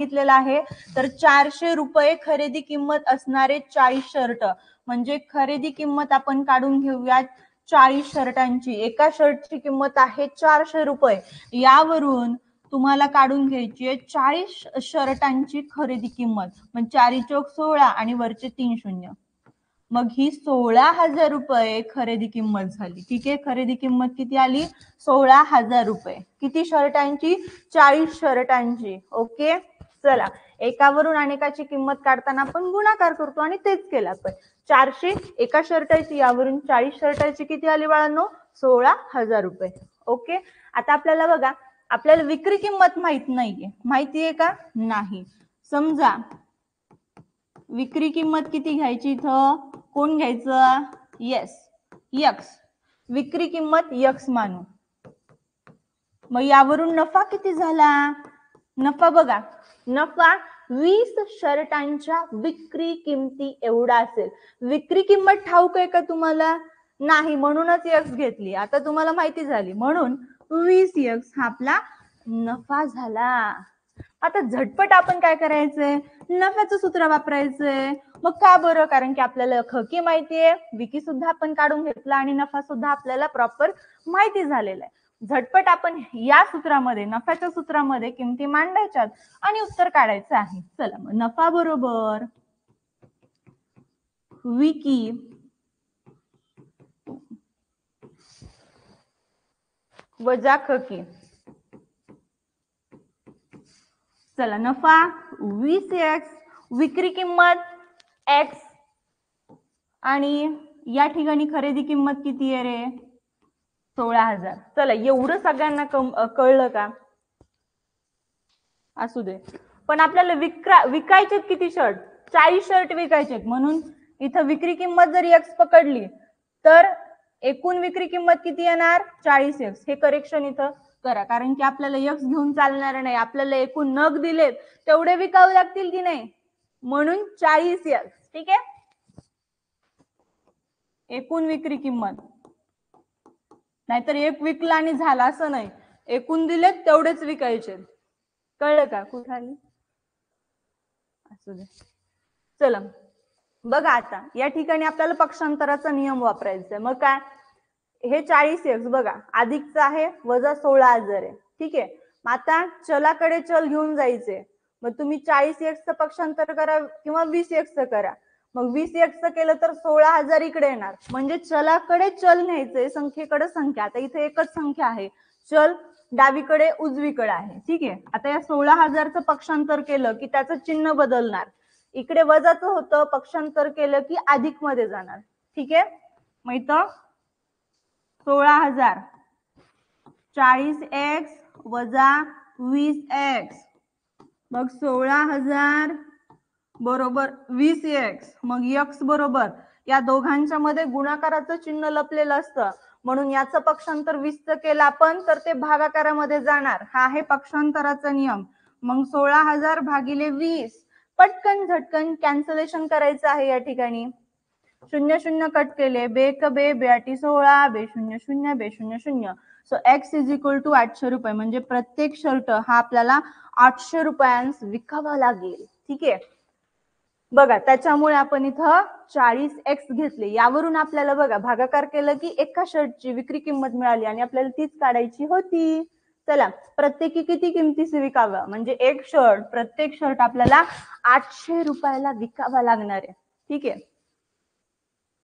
सांगितलेलं आहे, तर 400 रुपये खरेदी किंमत असणारे 40 शर्ट, म्हणजे खरेदी किंमत आपण काढून घेऊयात 40 शर्टांची. एका शर्टची किंमत आहे 400 रुपये. यावरून तुम्हाला काढून घ्यायची आहे 40 शर्टांची खरेदी किंमत. मग 4 चौक 16 आणि वरचे 3 शून्य, मग ही 16,000 रुपये खरेदी किंमत झाली. ठीक आहे, खरेदी किंमत किती आली? 16,000 रुपये. किती शर्टांची? 40 शर्टांची. ओके, चला एकावरून अनेकाची किंमत काढताना आपण गुणाकार करतो आणि तेच केलं आपण. 400 एका शर्टाची, यावरून 40 शर्टाची किती आली बाळांनो? 16,000 रुपये. ओके, आता आपल्याला बघा, आपल्याला विक्री किंमत माहित नाहीये. माहितीये का? नाही. समजा विक्री किंमत किती घ्यायची इथं? कोण घ्यायचं? Yes, x. विक्री किंमत यक्स मानू. मग यावरून नफा किती झाला? नफा बघा, नफा 20 शर्टांच्या विक्री किमती एवढा असेल. विक्री किंमत ठाऊक आहे का तुम्हाला? नाही, म्हणूनच यक्स घेतली. आता तुम्हाला माहिती झाली, म्हणून 20 यक्स हा आपला नफा झाला. आता झटपट आपण काय करायचंय? नफ्याचं सूत्र वापरायचंय. मग का बरं? कारण की आपल्याला खकी माहितीये, विकी सुद्धा आपण काढून घेतला आणि नफा सुद्धा आपल्याला प्रॉपर माहिती झालेला आहे. झटपट आपण या सूत्रामध्ये, नफ्याच्या सूत्रामध्ये किमती मांडायच्यात आणि उत्तर काढायचं आहे. चला, मग नफा बरोबर विकी वजा खकी. चला, नफा 20x, विक्री किंमत x, आणि या ठिकाणी खरेदी किंमत किती आहे रे? 16,000. चला, एवढं सगळ्यांना कळलं का? असू दे, पण आपल्याला विकायचे किती शर्ट? 40 शर्ट विकायचे, म्हणून इथं विक्री किंमत जर x पकडली तर एकूण विक्री किंमत किती येणार? 40x. हे करेक्शन इथं करा, कारण की आपल्याला x घेऊन चालणार नाही. आपल्याला एकूण नग दिलेत तेवढे विकावे लागतील की नाही, म्हणून 40x. ठीक आहे, एकूण विक्री किंमत. नाहीतर एक विकला आणि झाला असं नाही, एकूण दिलेत तेवढेच विकायचे. कळलं का? कुठे आली? असू दे. चला बघा, आता या ठिकाणी आपल्याला पक्षांतराचा नियम वापरायचा आहे. मग काय? हे 40x बघा, अधिकचं आहे, वजा 16,000 आहे. ठीक आहे, आता चलाकडे चल घेऊन जायचे. मग तुम्ही 40x पक्षांतर करा किंवा 20x करा. मग 20x केलं तर 16,000 इकडे येणार, म्हणजे चलाकडे चल न्यायचंय, संख्येकडे संख्या. आता इथे एकच संख्या आहे, चल डावीकडे उजवीकडे आहे. ठीक आहे, आता या 16,000चं पक्षांतर केलं की त्याचं चिन्ह बदलणार. इकडे वजाचं होतं, पक्षांतर केलं की अधिक मध्ये जाणार. ठीक आहे, मग इथं 16,000 40x वजा 20x, मग 16,000 बरोबर 20x. मग x बरोबर, या दोघांच्या मध्ये गुणाकाराचं चिन्ह लपलेलं असतं, म्हणून याचं पक्षांतर 20चं केलं आपण तर ते भागाकारामध्ये जाणार. हा आहे पक्षांतराचा नियम. मग 16,000 भागिले 20. पटकन झटकन कॅन्सलेशन करायचं आहे. या ठिकाणी 0 0 कट केले, बेक बे, बेआटी 16, बे 0 0, बे 0 0. So x is equal to 800 रुपये, म्हणजे प्रत्येक शर्ट हा आपल्याला 800 रुपयांस विकावा लागेल. ठीक आहे, बघा त्याच्यामुळे आपण इथं 40x घेतले. यावरून आपल्याला बघा भागाकार केलं की एका शर्टची विक्री किंमत मिळाली आणि आपल्याला तीच काढायची होती. चला, प्रत्येकी किती किमतीस विकावा? म्हणजे एक शर्ट, प्रत्येक शर्ट आपल्याला 800 रुपयाला विकावा लागणार आहे. ठीक आहे,